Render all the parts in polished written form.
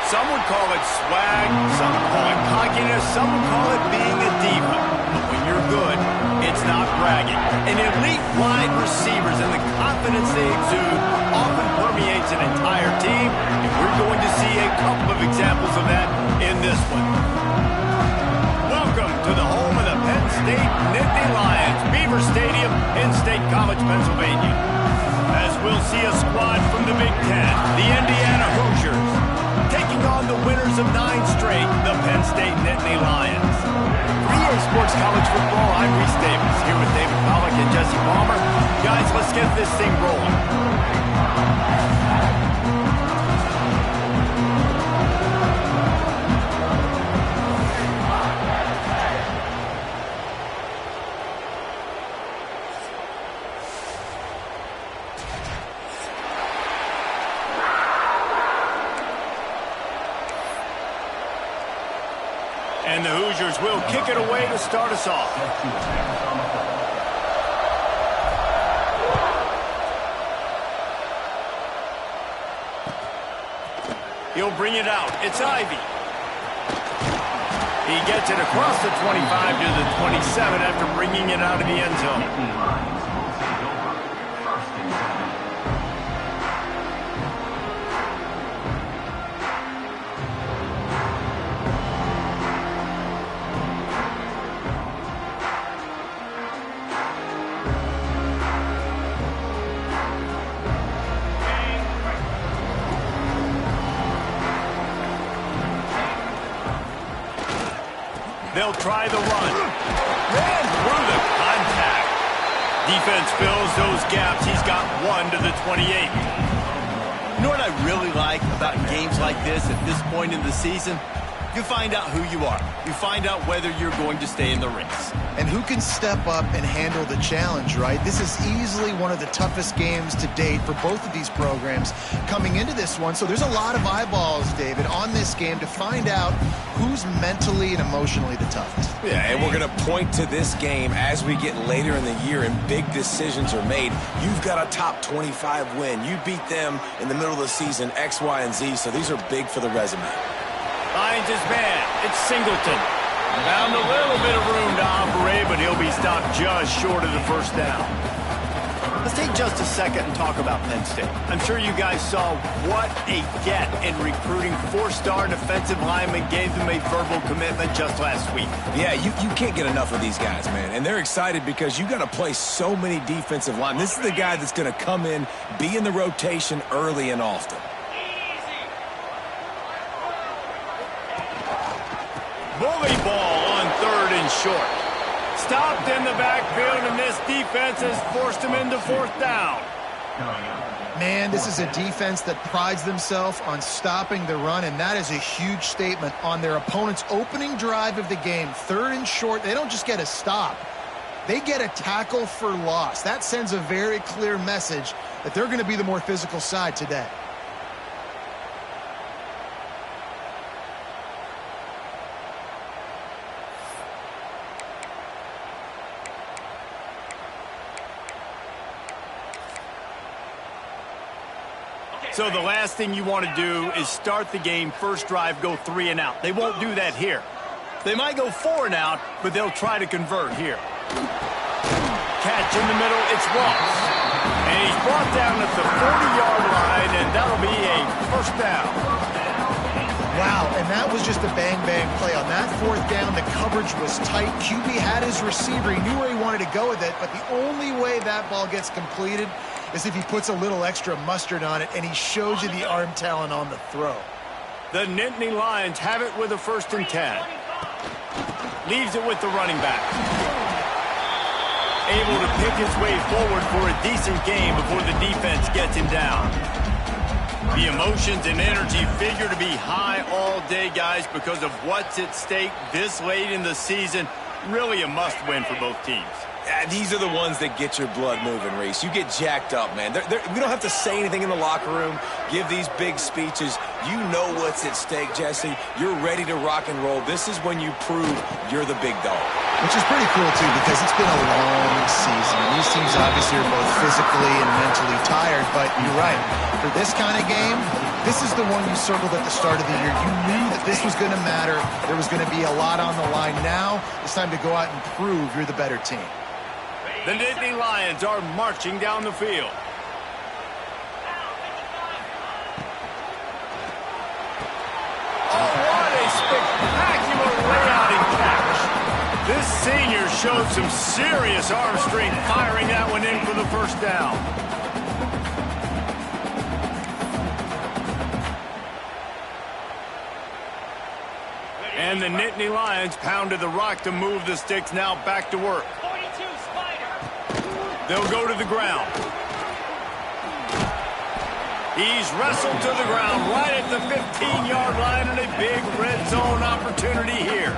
Some would call it swag, some would call it cockiness, some would call it being a diva. But when you're good, it's not bragging. And elite wide receivers and the confidence they exude often permeates an entire team, and we're going to see a couple of examples of that in this one. Welcome to the home of the Penn State Nittany Lions, Beaver Stadium in State College, Pennsylvania. As we'll see a squad from the Big Ten, the Indiana Hoosiers, taking on the winners of 9 straight, the Penn State Nittany Lions. For EA Sports College Football, I'm Reese Davis, here with David Pollack and Jesse Palmer. Guys, let's get this thing rolling. And the Hoosiers will kick it away to start us off. He'll bring it out. It's Ivy. He gets it across the 25 to the 27 after bringing it out of the end zone. They'll try the run. Ran through the contact. Defense fills those gaps. He's got 1 to the 28. You know what I really like about games like this at this point in the season? You find out who you are. You find out whether you're going to stay in the race. And who can step up and handle the challenge, right? This is easily one of the toughest games to date for both of these programs coming into this one. So there's a lot of eyeballs, David, on this game to find out who's mentally and emotionally the toughest. Yeah, and we're going to point to this game as we get later in the year and big decisions are made. You've got a top 25 win. You beat them in the middle of the season, X, Y, and Z, so these are big for the resume. Finds his man. It's Singleton. Found a little bit of room to operate, but he'll be stopped just short of the first down. Let's take just a second and talk about Penn State. I'm sure you guys saw what a get in recruiting 4-star defensive linemen gave them a verbal commitment just last week. Yeah, you can't get enough of these guys, man. And they're excited because you got to play so many defensive linemen. This is the guy that's going to come in, be in the rotation early and often. Bully ball on 3rd and short. Stopped in the backfield, and this defense has forced him into 4th down. Man, this is a defense that prides themselves on stopping the run, and that is a huge statement on their opponent's opening drive of the game. 3rd and short, they don't just get a stop. They get a tackle for loss. That sends a very clear message that they're going to be the more physical side today. So the last thing you want to do is start the game, first drive, go 3 and out. They won't do that here. They might go 4 and out, but they'll try to convert here. Catch in the middle, it's Ross. And he's brought down at the 40-yard line, and that'll be a first down. Wow, and that was just a bang-bang play. On that 4th down, the coverage was tight. QB had his receiver. He knew where he wanted to go with it, but the only way that ball gets completed is if he puts a little extra mustard on it, and he shows you the arm talent on the throw. The Nittany Lions have it with a 1st and 10. Leaves it with the running back. Able to pick his way forward for a decent game before the defense gets him down. The emotions and energy figure to be high all day, guys, because of what's at stake this late in the season. Really a must-win for both teams. These are the ones that get your blood moving, Reese. You get jacked up, man. We don't have to say anything in the locker room, give these big speeches. You know what's at stake, Jesse. You're ready to rock and roll. This is when you prove you're the big dog. Which is pretty cool, too, because it's been a long season. These teams obviously are both physically and mentally tired, but you're right. For this kind of game, This is the one you circled at the start of the year. You knew that this was going to matter. There was going to be a lot on the line. Now it's time to go out and prove you're the better team. The Nittany Lions are marching down the field. Oh, what a spectacular layout and catch. This senior showed some serious arm strength firing that one in for the first down. And the Nittany Lions pounded the rock to move the sticks, now back to work. 42 Spider. They'll go to the ground. He's wrestled to the ground right at the 15-yard line, and a big red zone opportunity here.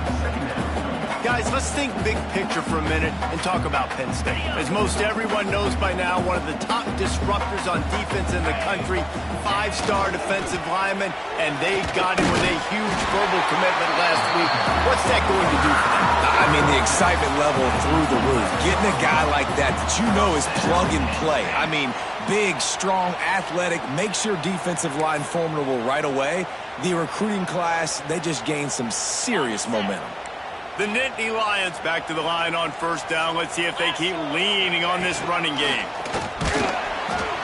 Guys, let's think big picture for a minute and talk about Penn State. As most everyone knows by now, one of the top disruptors on defense in the country, 5-star defensive lineman, and they got him with a huge verbal commitment last week. What's that going to do for them? I mean, the excitement level through the roof. Getting a guy like that you know is plug and play. I mean, big, strong, athletic, makes your defensive line formidable right away. The recruiting class, they just gained some serious momentum. The Nittany Lions back to the line on first down. Let's see if they keep leaning on this running game.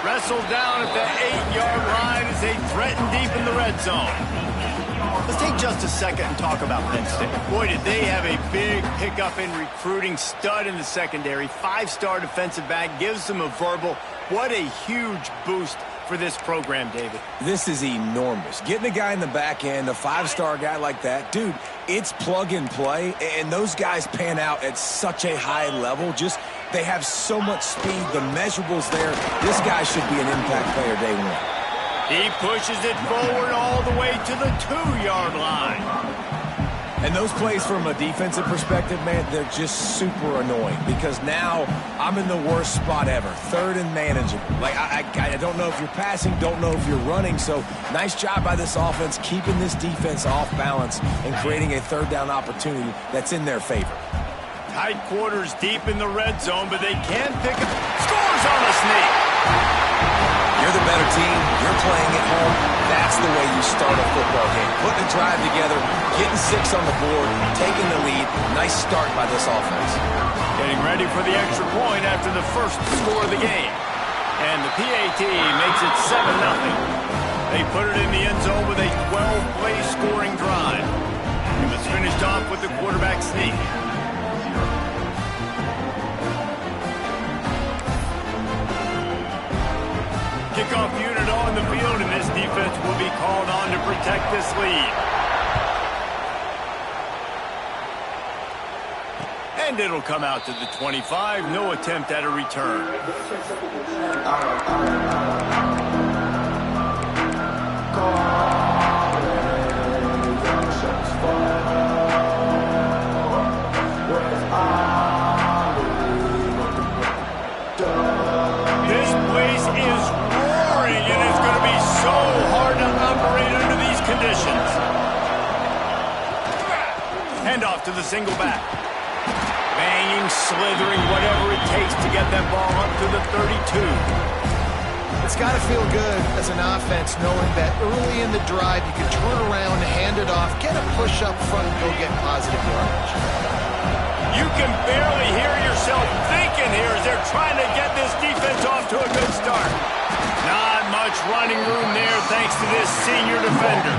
Wrestled down at the 8-yard line as they threaten deep in the red zone. Let's take just a second and talk about Penn State. Boy, did they have a big pickup in recruiting. Stud in the secondary. 5-star defensive back. Gives them a verbal. What a huge boost for this program, David. This is enormous. Getting a guy in the back end, a 5-star guy like that, dude, it's plug and play, and those guys pan out at such a high level. Just, they have so much speed. The measurables there. This guy should be an impact player day one. He pushes it forward all the way to the 2-yard line. And those plays from a defensive perspective, man, they're just super annoying because now I'm in the worst spot ever. Third and manageable. Like, I don't know if you're passing, don't know if you're running. So nice job by this offense keeping this defense off balance and creating a third down opportunity that's in their favor. Tight quarters deep in the red zone, but they can pick up. Scores on the sneak. You're the better team. You're playing at home. That's the way you start a football game. Putting a drive together, getting 6 on the board, taking the lead. Nice start by this offense. Getting ready for the extra point after the first score of the game. And the PAT makes it 7-0. They put it in the end zone with a 12-play scoring drive. It was finished off with the quarterback sneak. Kickoff unit on the field, and this defense will be called on to protect this lead. And it'll come out to the 25. No attempt at a return. This place is roaring, and it's going to be so hard to operate under these conditions. Handoff to the single back. Banging, slithering, whatever it takes to get that ball up to the 32. It's got to feel good as an offense knowing that early in the drive you can turn around, hand it off, get a push up front, and go get positive yardage. You can barely hear yourself thinking here as they're trying to get this defense off to a good start. Not much running room there thanks to this senior defender.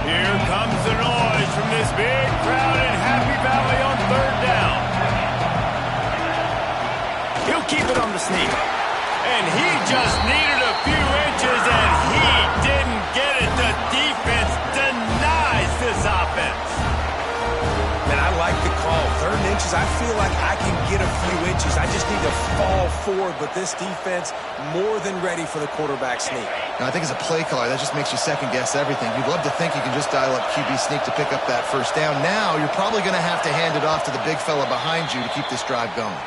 Here comes the noise from this big crowd in Happy Valley on third down. He'll keep it on the sneak. And he just needed a few inches, and he didn't get it. The defense denies this offense. Man, I like the call. 3rd and inches, I feel like I can get a few inches. I just need to fall forward, but this defense more than ready for the quarterback sneak. Now, I think as a play caller, that just makes you second-guess everything. You'd love to think you can just dial up QB sneak to pick up that first down. Now, you're probably going to have to hand it off to the big fella behind you to keep this drive going.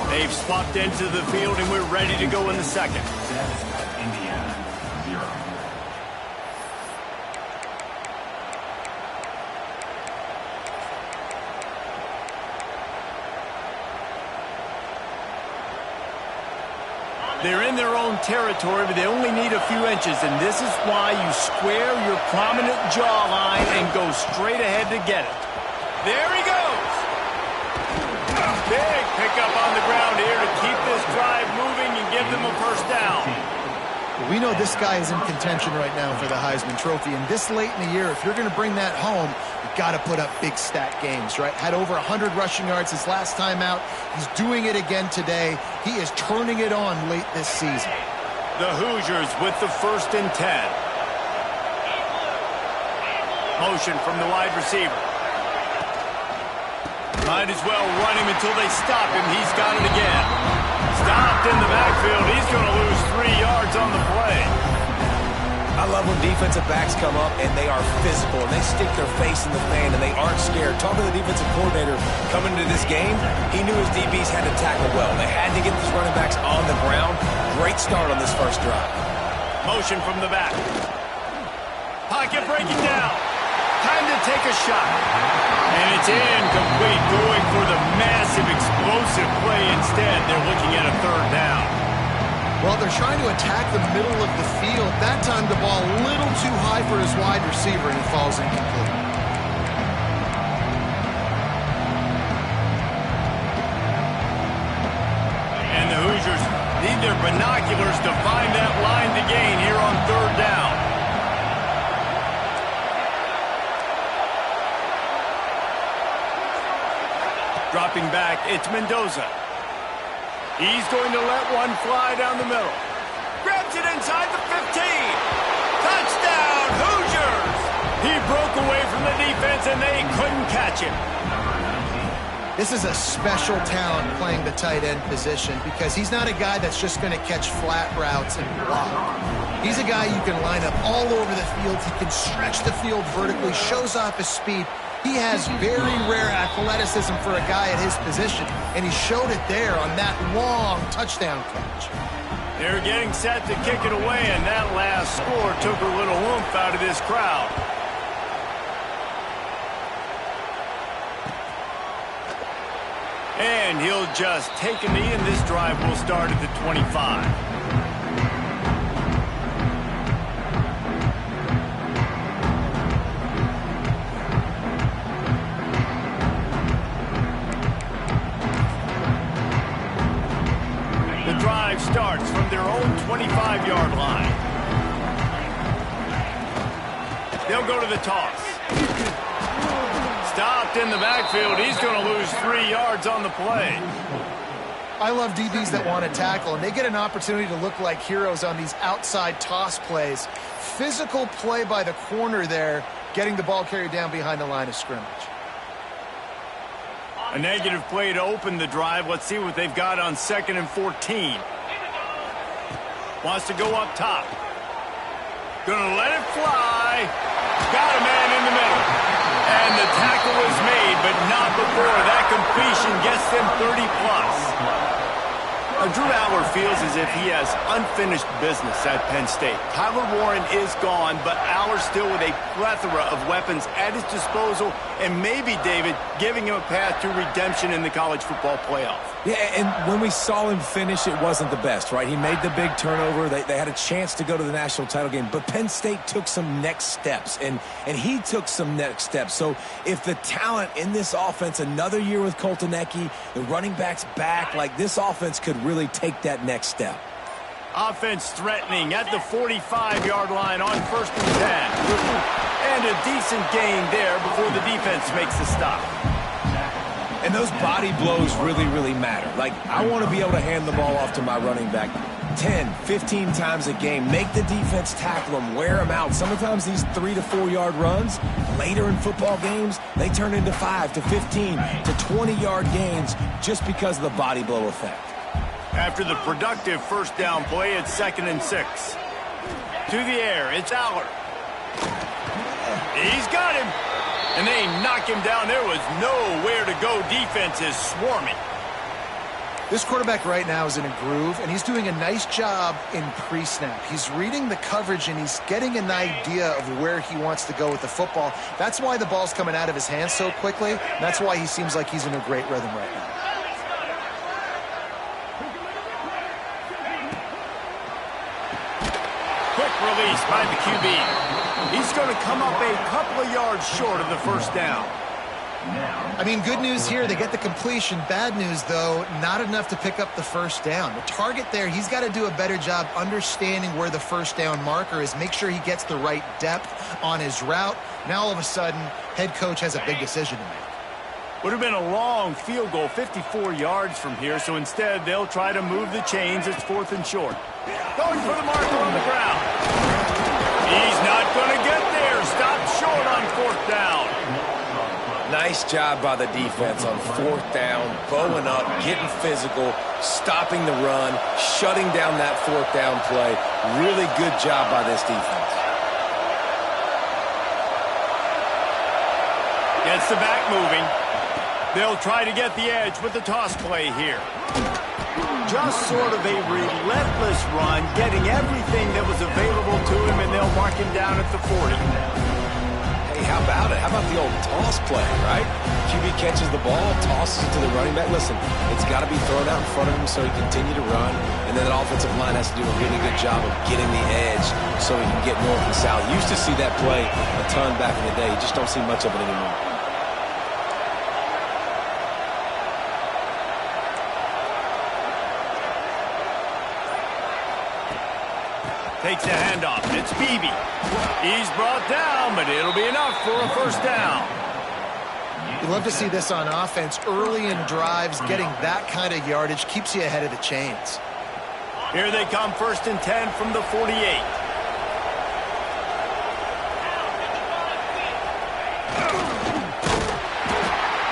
They've swapped into the field, and we're ready to go in the second. Indiana, 0. They're in their own territory, but they only need a few inches, and this is why you square your prominent jawline and go straight ahead to get it. There he goes. Big pickup on the ground here to keep this drive moving and give them a first down. We know this guy is in contention right now for the Heisman Trophy, and this late in the year, if you're going to bring that home, you've got to put up big stat games, right? Had over 100 rushing yards his last time out. He's doing it again today. He is turning it on late this season. The Hoosiers with the 1st and 10. Motion from the wide receiver. Might as well run him until they stop him. He's got it again. Stopped in the backfield. He's going to lose 3 yards on the play. I love when defensive backs come up and they are physical and they stick their face in the fan and they aren't scared. Talking to the defensive coordinator coming into this game, he knew his DBs had to tackle well. They had to get these running backs on the ground. Great start on this first drive. Motion from the back. Pocket breaking down. Time to take a shot. And it's incomplete, going for the massive explosive play instead. They're looking at a 3rd down. Well, they're trying to attack the middle of the field. That time the ball a little too high for his wide receiver, and it falls incomplete. And the Hoosiers need their binoculars to find that line to gain here on 3rd down. Dropping back, it's Mendoza. He's going to let one fly down the middle. Grabs it inside the 15. Touchdown, Hoosiers! He broke away from the defense, and they couldn't catch him. This is a special talent playing the tight end position because he's not a guy that's just going to catch flat routes and block. He's a guy you can line up all over the field. He can stretch the field vertically, shows off his speed. He has very rare athleticism for a guy at his position, and he showed it there on that long touchdown catch. They're getting set to kick it away, and that last score took a little oomph out of this crowd. And he'll just take a knee, and this drive will start at the 25. Starts from their own 25-yard line. They'll go to the toss. Stopped in the backfield. He's going to lose 3 yards on the play. I love DBs that want to tackle, and they get an opportunity to look like heroes on these outside toss plays. Physical play by the corner there, getting the ball carried down behind the line of scrimmage. A negative play to open the drive. Let's see what they've got on 2nd and 14. Wants to go up top. Gonna let it fly. Got a man in the middle. And the tackle is made, but not before that completion gets them 30+. Drew Allar feels as if he has unfinished business at Penn State. Tyler Warren is gone, but Allar still with a plethora of weapons at his disposal, and maybe, David, giving him a path to redemption in the college football playoff. Yeah, and when we saw him finish, it wasn't the best, right? He made the big turnover. They had a chance to go to the national title game, but Penn State took some next steps, and he took some next steps. So if the talent in this offense, another year with Colton Ecke, the running backs back, like this offense could really take that next step. Offense threatening at the 45-yard line on 1st and 10. And a decent gain there before the defense makes the stop. And those body blows really, really matter. Like, I want to be able to hand the ball off to my running back 10, 15 times a game. Make the defense tackle them, wear them out. Sometimes these 3 to 4 yard runs, later in football games, they turn into 5 to 15 to 20-yard gains just because of the body blow effect. After the productive 1st down play, it's 2nd and 6. To the air, it's Allar. He's got him. And they knock him down. There was nowhere to go. Defense is swarming. This quarterback right now is in a groove, and he's doing a nice job in pre-snap. He's reading the coverage, and he's getting an idea of where he wants to go with the football. That's why the ball's coming out of his hands so quickly. That's why he seems like he's in a great rhythm right now. release by the QB. He's going to come up a couple of yards short of the first down. I mean, good news here, they get the completion. Bad news, though, not enough to pick up the first down. The target there, he's got to do a better job understanding where the first down marker is, make sure he gets the right depth on his route. Now, all of a sudden, head coach has a big decision to make. Would have been a long field goal, 54 yards from here, so instead they'll try to move the chains. It's 4th and short. Going for the marker on the ground. He's not going to get there. Stopped short on 4th down. Nice job by the defense on 4th down, bowing up, getting physical, stopping the run, shutting down that 4th down play. Really good job by this defense. Gets the back moving. They'll try to get the edge with the toss play here. Just sort of a relentless run, getting everything that was available to him, and they'll mark him down at the 40. Hey, how about it? How about the old toss play, right? QB catches the ball, tosses it to the running back. Listen, it's got to be thrown out in front of him so he can continue to run, and then the offensive line has to do a really good job of getting the edge so he can get north and south. Used to see that play a ton back in the day. You just don't see much of it anymore. Takes the handoff. It's Beebe. He's brought down, but it'll be enough for a first down. You love to see this on offense. Early in drives, getting that kind of yardage keeps you ahead of the chains. Here they come, 1st and 10 from the 48.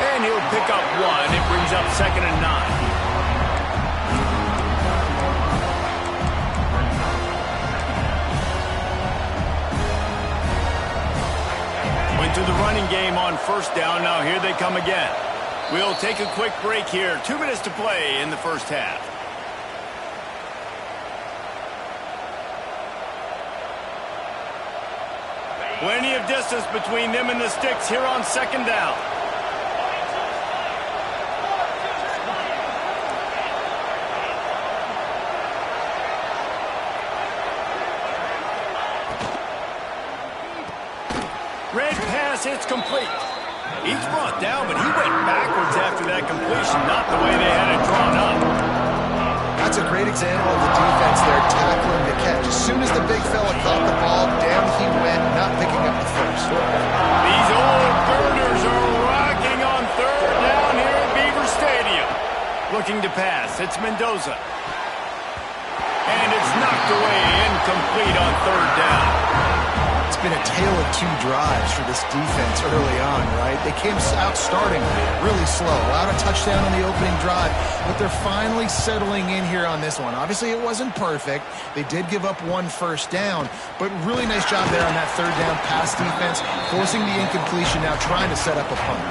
And he'll pick up 1. It brings up 2nd and 9. To the running game on 1st down. Now here they come again. We'll take a quick break here. 2 minutes to play in the first half. Plenty of distance between them and the sticks here on 2nd down. Red pass, it's complete. He's brought down, but he went backwards after that completion, not the way they had it drawn up. That's a great example of the defense there, tackling the catch. As soon as the big fella caught the ball, down he went, not picking up the first. These old girders are rocking on 3rd down here at Beaver Stadium. Looking to pass, it's Mendoza. And it's knocked away, incomplete on 3rd down. It's been a tale of 2 drives for this defense early on, right? They came out starting really slow, allowed a touchdown on the opening drive, but they're finally settling in here on this one. Obviously, it wasn't perfect. They did give up 1 first down, but really nice job there on that 3rd down pass defense, forcing the incompletion, now trying to set up a punt.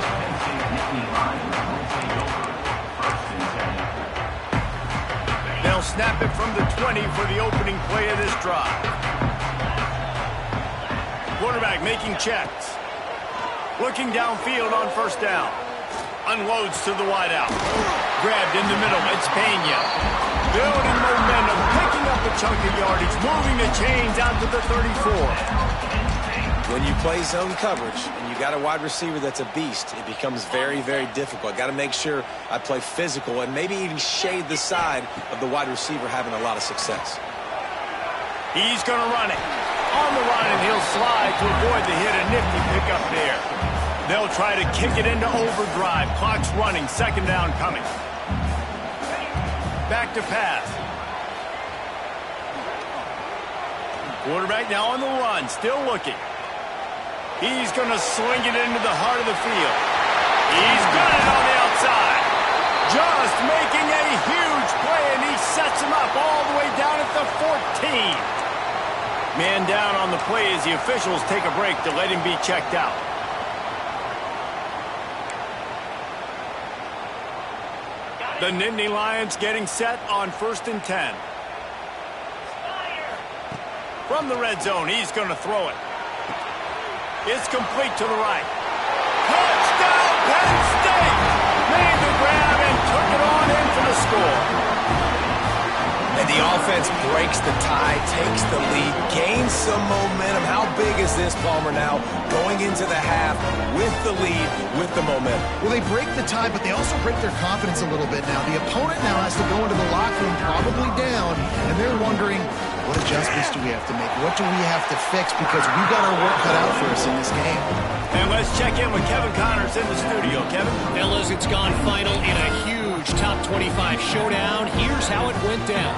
They'll snap it from the 20 for the opening play of this drive. Quarterback making checks. Looking downfield on 1st down. Unloads to the wideout. Grabbed in the middle. It's Pena. Building momentum. Picking up a chunk of yardage. Moving the chains out to the 34. When you play zone coverage and you got a wide receiver that's a beast, it becomes very, very difficult. Got to make sure I play physical and maybe even shade the side of the wide receiver having a lot of success. He's going to run it. On the run, and he'll slide to avoid the hit. A nifty pickup there. They'll try to kick it into overdrive. Clock's running. 2nd down coming. Back to pass. Quarterback now on the run. Still looking. He's going to swing it into the heart of the field. He's got it on the outside. Just making a huge play, and he sets him up all the way down at the 14. Man down on the play as the officials take a break to let him be checked out. The Nittany Lions getting set on 1st and 10. From the red zone, he's going to throw it. It's complete to the right. Touchdown, Penn State! Made the grab and took it on in for the score. And the offense breaks the tie, takes the lead, gains some momentum. How big is this, Palmer, now? Going into the half with the lead, with the momentum. Well, they break the tie, but they also break their confidence a little bit now. The opponent now has to go into the locker room probably down, and they're wondering, what adjustments do we have to make? What do we have to fix? Because we've got our work cut out for us in this game. And let's check in with Kevin Connors in the studio. Kevin? Fellas, it's gone final in a huge top 25 showdown. Here's how it went down.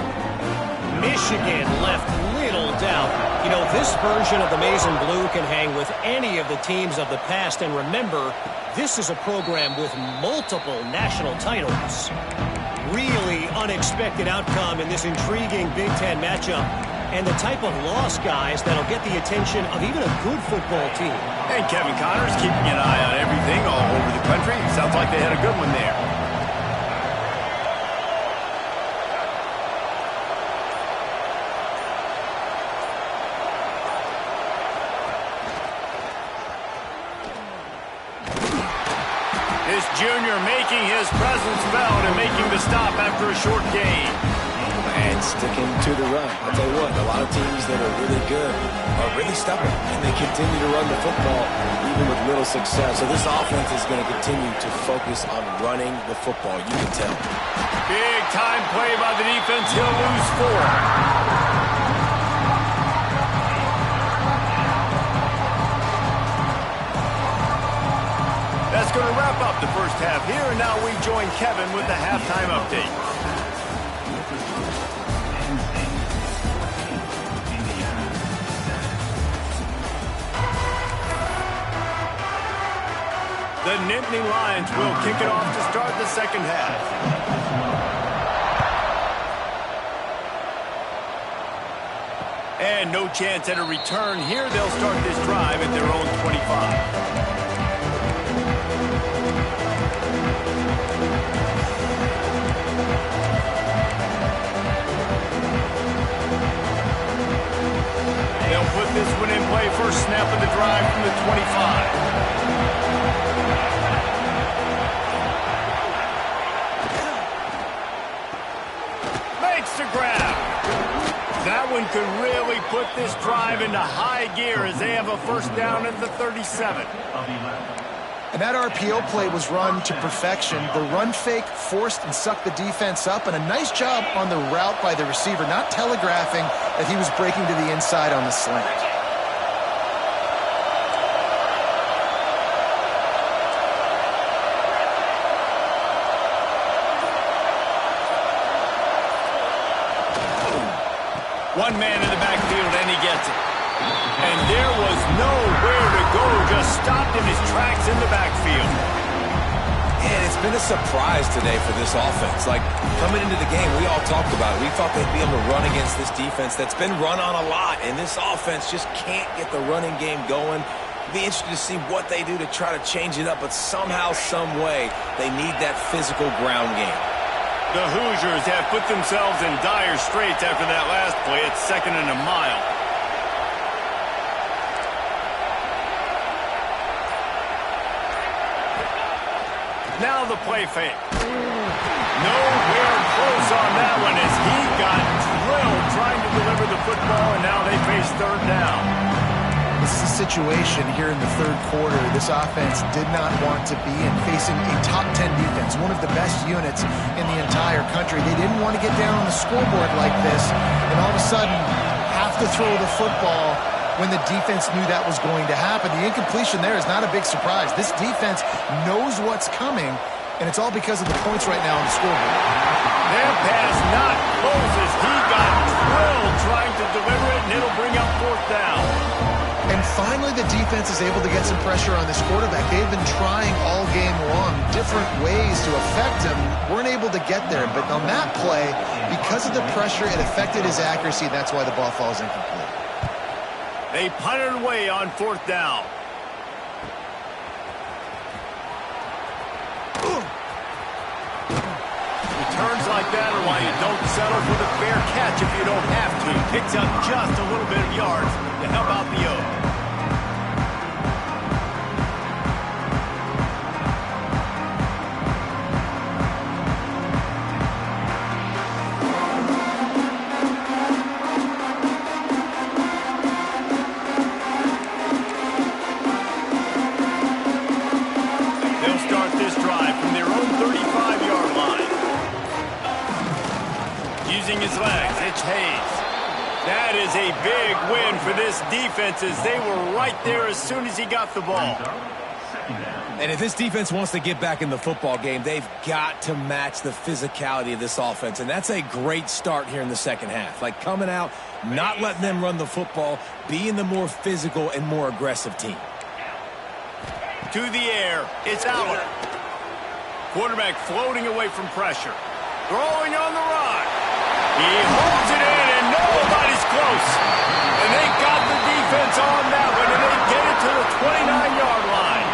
Michigan left little doubt. You know, this version of the Maize and Blue can hang with any of the teams of the past. And remember, this is a program with multiple national titles. Really unexpected outcome in this intriguing Big Ten matchup. And the type of loss, guys, that'll get the attention of even a good football team. And Kevin Connors keeping an eye on everything all over the country. Sounds like they had a good one there. This junior making his presence felt and making the stop after a short gain. And sticking to the run. I'll tell you what, a lot of teams that are really good are really stubborn, and they continue to run the football even with little success. So this offense is going to continue to focus on running the football. You can tell. Big time play by the defense. He'll lose 4. That's going to wrap up the first half here, and now we join Kevin with the halftime update. The Nittany Lions will kick it off to start the second half. And no chance at a return here. They'll start this drive at their own 25. They'll put this one in play. First snap of the drive from the 25. Makes the grab. That one could really put this drive into high gear as they have a first down at the 37. And that RPO play was run to perfection. The run fake forced and sucked the defense up, and a nice job on the route by the receiver, not telegraphing that he was breaking to the inside on the slant. One man in the backfield, and he gets it. And there was nowhere to go, just stopped in his tracks in the backfield. And it's been a surprise today for this offense. Like, coming into the game, we all talked about it. We thought they'd be able to run against this defense that's been run on a lot, and this offense just can't get the running game going. It'll be interesting to see what they do to try to change it up, but somehow, some way, they need that physical ground game. The Hoosiers have put themselves in dire straits after that last play. It's second and a mile. Now the play fake. Nowhere close on that one as he got drilled trying to deliver the football, and now they face third down. This is a situation here in the third quarter this offense did not want to be in, facing a top 10 defense, one of the best units in the entire country. They didn't want to get down on the scoreboard like this and all of a sudden have to throw the football when the defense knew that was going to happen. The incompletion there is not a big surprise. This defense knows what's coming, and it's all because of the points right now on the scoreboard. Their pass not close as he got drilled trying to deliver it, and it'll bring up fourth down. And finally, the defense is able to get some pressure on this quarterback. They've been trying all game long different ways to affect him. Weren't able to get there. But on that play, because of the pressure, it affected his accuracy. That's why the ball falls incomplete. They punted away on fourth down. Returns like that are why you don't settle for the fair catch if you don't have to. Picks up just a little bit of yards to help out the O. using his legs. It's Hayes. That is a big win for this defense as they were right there as soon as he got the ball. And if this defense wants to get back in the football game, they've got to match the physicality of this offense. And that's a great start here in the second half. Like coming out, not letting them run the football, being the more physical and more aggressive team. To the air, it's Allen. Quarterback floating away from pressure. Throwing on the run. He holds it in and nobody's close. And they got the defense on that one and they get it to the 29-yard line.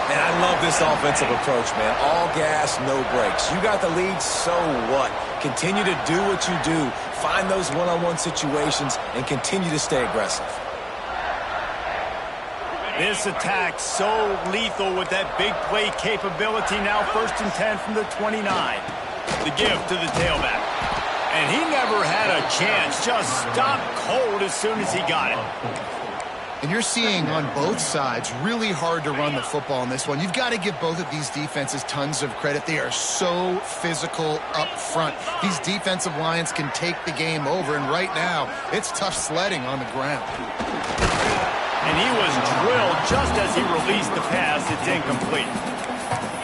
And I love this offensive approach, man. All gas, no brakes. You got the lead, so what? Continue to do what you do. Find those one-on-one situations and continue to stay aggressive. This attack so lethal with that big play capability. Now 1st and 10 from the 29. The give to the tailback. And he never had a chance. Just stopped cold as soon as he got it. And you're seeing on both sides really hard to run the football in this one. You've got to give both of these defenses tons of credit. They are so physical up front. These defensive lines can take the game over, and right now it's tough sledding on the ground. And he was drilled just as he released the pass. It's incomplete.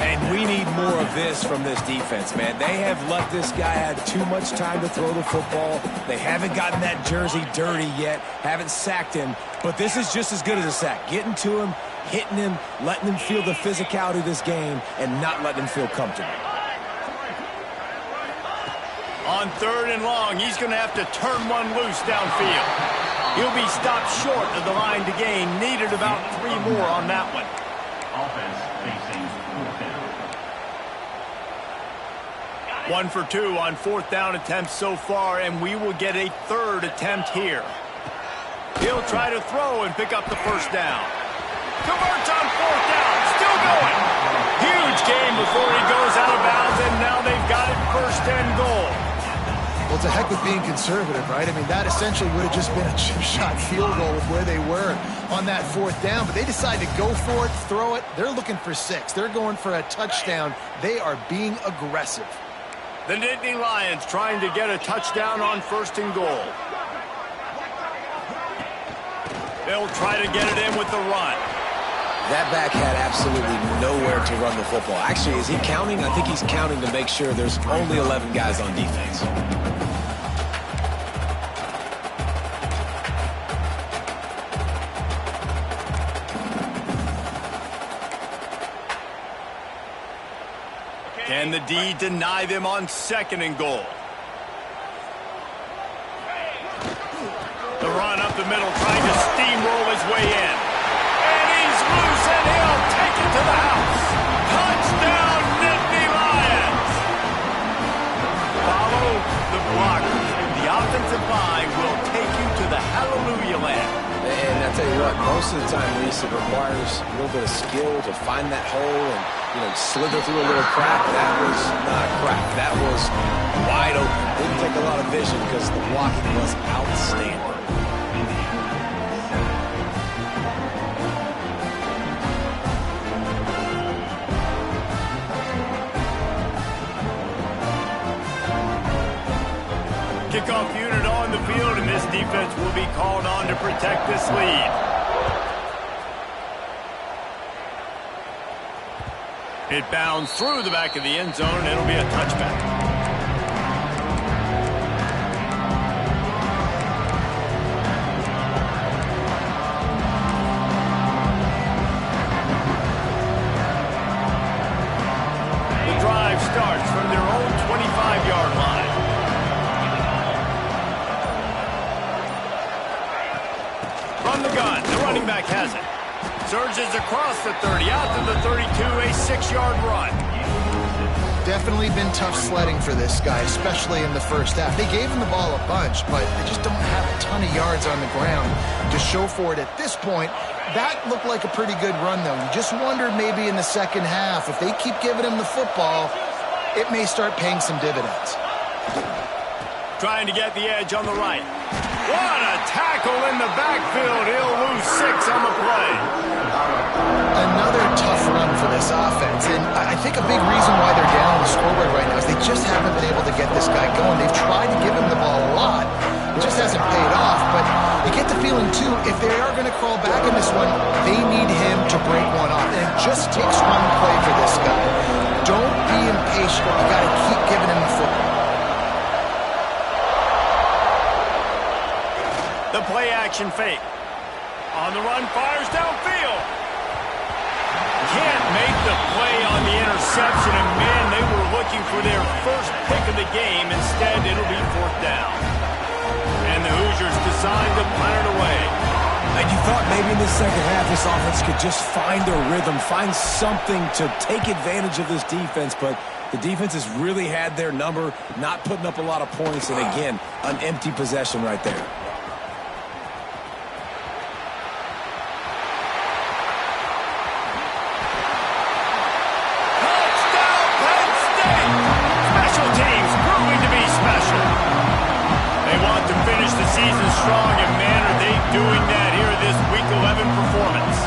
And we need more of this from this defense, man. They have let this guy have too much time to throw the football. They haven't gotten that jersey dirty yet, haven't sacked him. But this is just as good as a sack. Getting to him, hitting him, letting him feel the physicality of this game, and not letting him feel comfortable. On 3rd and long, he's going to have to turn one loose downfield. He'll be stopped short of the line to gain. Needed about 3 more on that one. Offense facing 4th down. 1 for 2 on 4th down attempts so far, and we will get a 3rd attempt here. He'll try to throw and pick up the 1st down. Converts on 4th down. Still going. Huge game before he goes out of bounds, and now they've got it 1st and goal. Well, it's a heck with being conservative, right? I mean, that essentially would have just been a chip shot field goal with where they were on that 4th down, but they decided to go for it, throw it. They're looking for 6. They're going for a touchdown. They are being aggressive. The Nittany Lions trying to get a touchdown on 1st and goal. They'll try to get it in with the run. That back had absolutely nowhere to run the football. Actually, is he counting? I think he's counting to make sure there's only 11 guys on defense. Can the D deny them on 2nd and goal? The run up the middle, trying to steamroll his way in. And he's loose, and he'll take it to the house. Touchdown, Nittany Lions! Follow the blocker. The offensive line will take you to the hallelujah land. And I tell you what, most of the time, Reese, it requires a little bit of skill to find that hole and, slither through a little crack. That was not a crack. That was wide open. Didn't take a lot of vision because the blocking was outstanding. Kickoff unit on the field, and this defense will be called on to protect this lead. It bounds through the back of the end zone, and it'll be a touchback. The drive starts from their own 25-yard line. From the gun, the running back has it. Surges across the 30, out to the 32, a 6-yard run. Definitely been tough sledding for this guy, especially in the first half. They gave him the ball a bunch, but they just don't have a ton of yards on the ground to show for it at this point. That looked like a pretty good run, though. You just wonder maybe in the second half, if they keep giving him the football, it may start paying some dividends. Trying to get the edge on the right. What a tackle in the backfield. He'll lose 6 on the play. Another tough run for this offense, and I think a big reason why they're down on the scoreboard right now is they just haven't been able to get this guy going. They've tried the play-action fake. On the run, fires downfield. Can't make the play on the interception, and man, they were looking for their first pick of the game. Instead, it'll be 4th down. And the Hoosiers decide to punt it away. And you thought maybe in the second half this offense could just find their rhythm, find something to take advantage of this defense, but the defense has really had their number, not putting up a lot of points, and again, an empty possession right there. Touchdown, Penn State! Special teams proving to be special. They want to finish the season strong, and man, are they doing that here this Week 11 performance.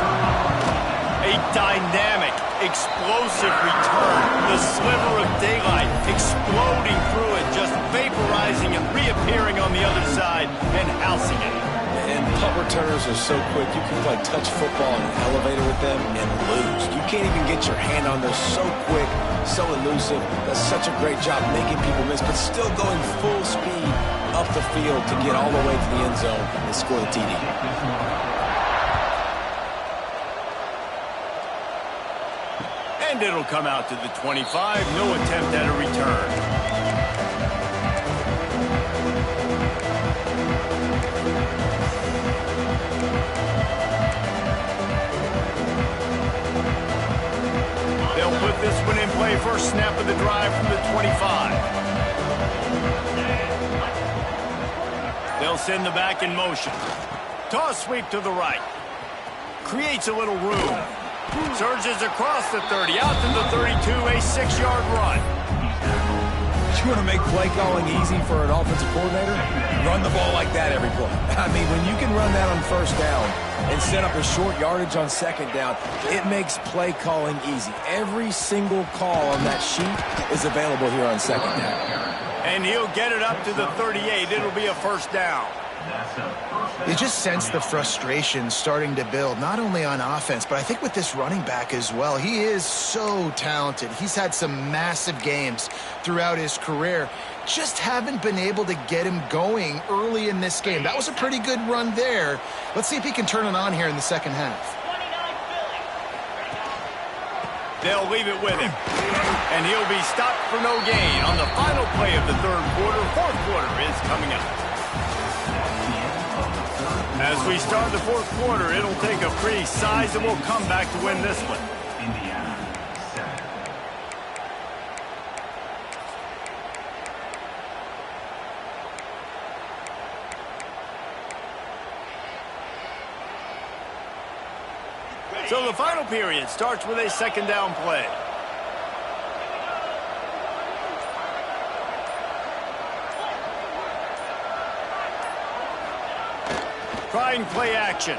A dynamic, explosive return. The sliver of daylight exploding through it, just vaporizing and reappearing on the other side and housing it. And punt returners are so quick, you can play touch football in an elevator with them and lose. You can't even get your hand on those, so quick, so elusive. Does such a great job making people miss, but still going full speed up the field to get all the way to the end zone and score the TD. And it'll come out to the 25. No attempt at a return. They'll put this one in play. First snap of the drive from the 25. They'll send the back in motion. Toss sweep to the right. Creates a little room. Surges across the 30, out to the 32, a 6-yard run. You want to make play calling easy for an offensive coordinator? Run the ball like that every play. I mean, when you can run that on first down and set up a short yardage on second down, it makes play calling easy. Every single call on that sheet is available here on second down. And he'll get it up to the 38. It'll be a 1st down. You just sense the frustration starting to build, not only on offense, but I think with this running back as well. He is so talented. He's had some massive games throughout his career. Just haven't been able to get him going early in this game. That was a pretty good run there. Let's see if he can turn it on here in the second half. They'll leave it with him. And he'll be stopped for no gain on the final play of the 3rd quarter. 4th quarter is coming up. As we start the 4th quarter, it'll take a pretty sizable comeback to win this one. Indiana, 7. So the final period starts with a 2nd down play. Trying play action.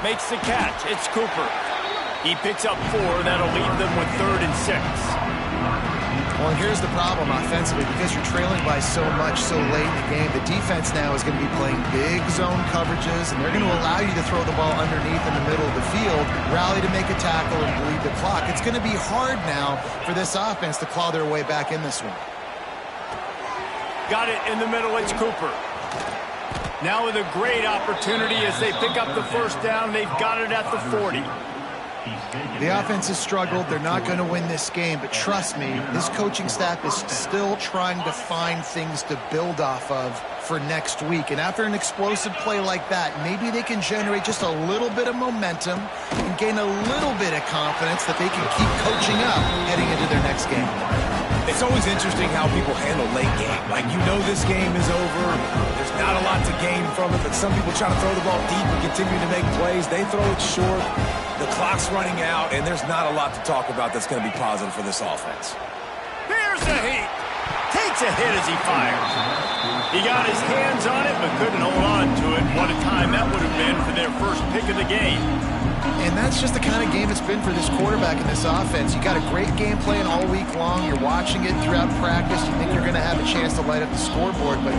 Makes the catch. It's Cooper. He picks up 4. That'll leave them with 3rd and 6. Well, and here's the problem offensively. Because you're trailing by so much so late in the game, the defense now is going to be playing big zone coverages, and they're going to allow you to throw the ball underneath in the middle of the field, rally to make a tackle, and bleed the clock. It's going to be hard now for this offense to claw their way back in this one. Got it in the middle. It's Cooper. Now with a great opportunity as they pick up the 1st down. They've got it at the 40. The offense has struggled. They're not going to win this game, but trust me, this coaching staff is still trying to find things to build off of for next week. And after an explosive play like that, maybe they can generate just a little bit of momentum and gain a little bit of confidence that they can keep coaching up heading into their next game. It's always interesting how people handle late game. Like, you know this game is over. There's not a lot to gain from it, but some people try to throw the ball deep and continue to make plays. They throw it short. The clock's running out, and there's not a lot to talk about that's going to be positive for this offense. Here's a heat. Takes a hit as he fires. He got his hands on it, but couldn't hold on to it. What a time that would have been for their first pick of the game. And that's just the kind of game it's been for this quarterback in this offense. You got a great game plan all week long. You're watching it throughout practice. You think you're going to have a chance to light up the scoreboard, but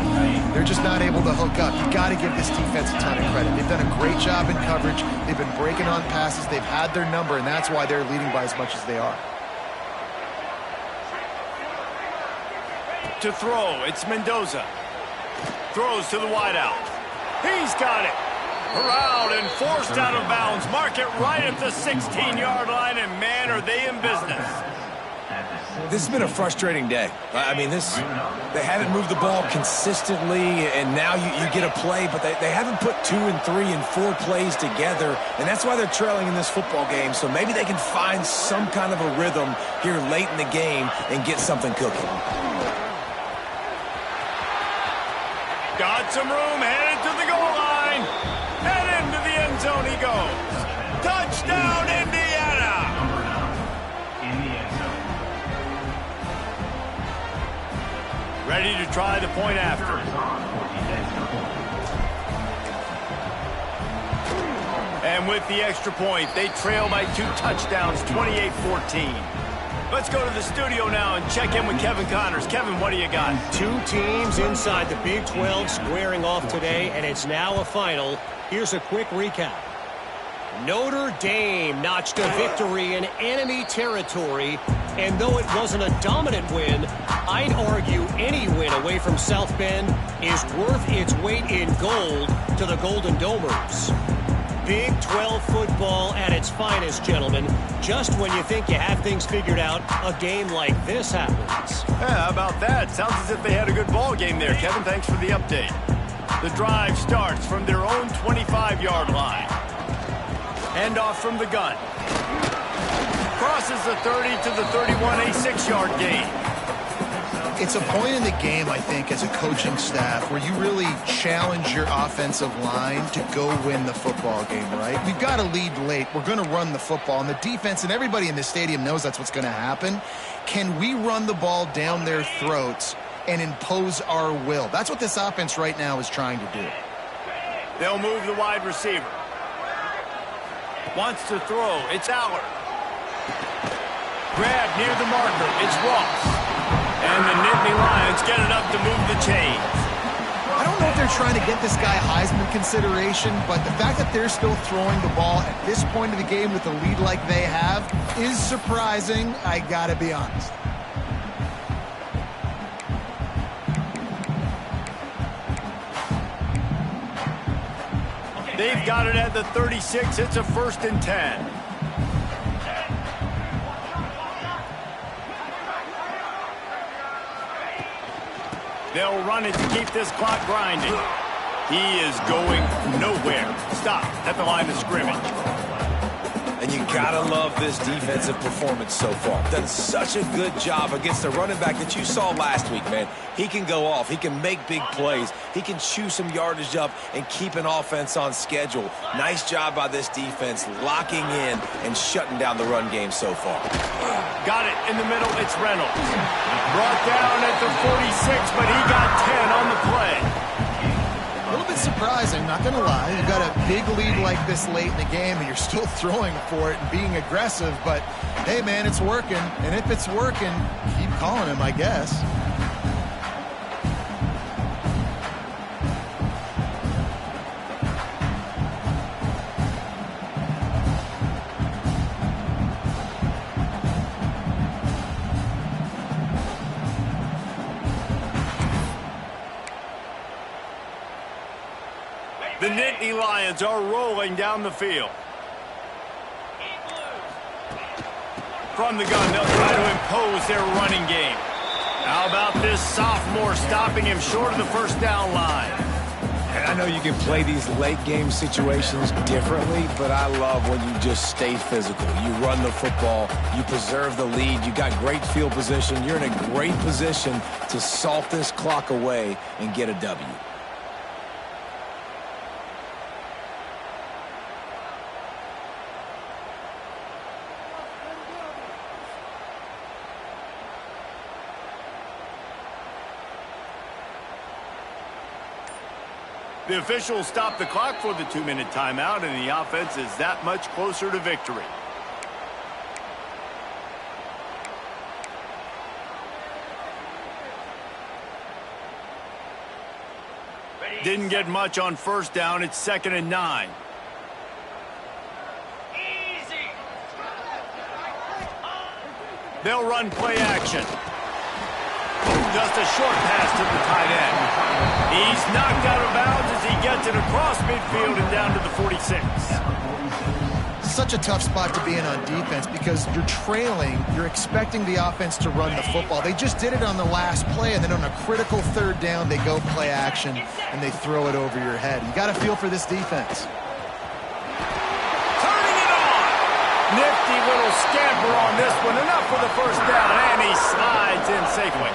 they're just not able to hook up. You got to give this defense a ton of credit. They've done a great job in coverage. They've been breaking on passes. They've had their number, and that's why they're leading by as much as they are. To throw, it's Mendoza. Throws to the wideout. He's got it. Corralled and forced out of bounds. Mark it right at the 16-yard line, and man, are they in business. This has been a frustrating day. I mean, they haven't moved the ball consistently, and now you get a play, but they haven't put 2 and 3 and 4 plays together, and that's why they're trailing in this football game. So maybe they can find some kind of a rhythm here late in the game and get something cooking. Got some room, headed to the goal line, and into the end zone he goes. Touchdown, Indiana! In the end zone. Ready to try the point after. First on 14 extra point. And with the extra point, they trail by 2 touchdowns, 28-14. Let's go to the studio now and check in with Kevin Connors. Kevin, what do you got? 2 teams inside the Big 12 squaring off today, and it's now a final. Here's a quick recap. Notre Dame notched a victory in enemy territory, and though it wasn't a dominant win, I'd argue any win away from South Bend is worth its weight in gold to the Golden Domers. Big 12 football at its finest, gentlemen. Just when you think you have things figured out, a game like this happens. Yeah, how about that? Sounds as if they had a good ball game there. Kevin, thanks for the update. The drive starts from their own 25-yard line. Hand off from the gun. Crosses the 30 to the 31, a 6-yard gain. It's a point in the game, I think, as a coaching staff where you really challenge your offensive line to go win the football game, right? We've got to lead late. We're going to run the football. And the defense and everybody in the stadium knows that's what's going to happen. Can we run the ball down their throats and impose our will? That's what this offense right now is trying to do. They'll move the wide receiver. Wants to throw. It's Allard. Grab near the marker. It's Ross. And the Nittany Lions get it up to move the chains. I don't know if they're trying to get this guy Heisman consideration, but the fact that they're still throwing the ball at this point of the game with a lead like they have is surprising, I gotta be honest. They've got it at the 36. It's a 1st and 10. They'll run it to keep this clock grinding. He is going nowhere. Stop at the line of scrimmage. And you gotta love this defensive performance so far. Done such a good job against the running back that you saw last week, man. He can go off. He can make big plays. He can chew some yardage up and keep an offense on schedule. Nice job by this defense locking in and shutting down the run game so far. Got it in the middle. It's Reynolds. Brought down at the 46, but he got 10 on the play. A little bit surprising, not going to lie. You've got a big lead like this late in the game, and you're still throwing for it and being aggressive. But, hey, man, it's working. And if it's working, keep calling him, I guess. The Nittany Lions are rolling down the field. From the gun, they'll try to impose their running game. How about this sophomore stopping him short of the 1st down line? And I know you can play these late game situations differently, but I love when you just stay physical. You run the football, you preserve the lead, you got great field position, you're in a great position to salt this clock away and get a W. The officials stop the clock for the 2-minute timeout, and the offense is that much closer to victory. Didn't get much on 1st down. It's 2nd and 9. They'll run play action. just a short pass to the tight end. He's knocked out of bounds as he gets it across midfield and down to the 46. Such a tough spot to be in on defense because you're trailing, you're expecting the offense to run the football. They just did it on the last play, and then on a critical third down, they go play action, and they throw it over your head. You got to feel for this defense. Turning it on! Nifty little scamper on this one, enough for the first down, and he slides in safely.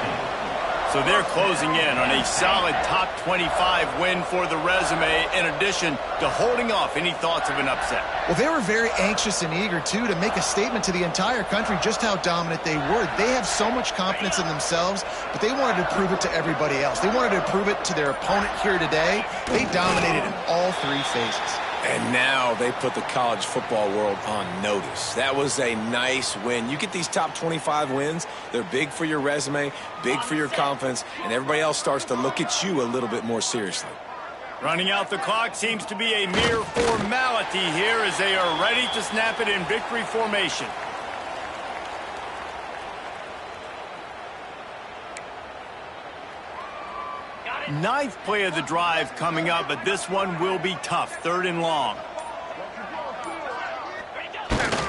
So they're closing in on a solid top 25 win for the resume, in addition to holding off any thoughts of an upset. Well, they were very anxious and eager, too, to make a statement to the entire country just how dominant they were. They have so much confidence in themselves, but they wanted to prove it to everybody else. They wanted to prove it to their opponent here today. They dominated in all three phases. And now they put the college football world on notice. That was a nice win. You get these top 25 wins, they're big for your resume, big for your confidence, and everybody else starts to look at you a little bit more seriously. Running out the clock seems to be a mere formality here as they are ready to snap it in victory formation. Ninth play of the drive coming up, but this one will be tough. 3rd and long.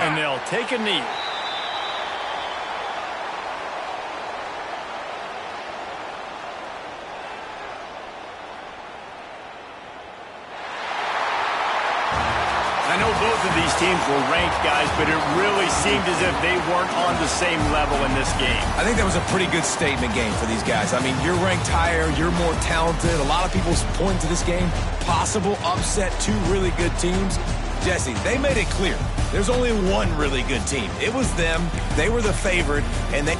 And they'll take a knee. I know both of these teams were ranked, guys, but it really seemed as if they weren't on the same level in this game. I think that was a pretty good statement game for these guys. I mean, you're ranked higher, you're more talented. A lot of people point to this game, possible upset, 2 really good teams. Jesse, they made it clear there's only one really good team. It was them. They were the favorite, and they...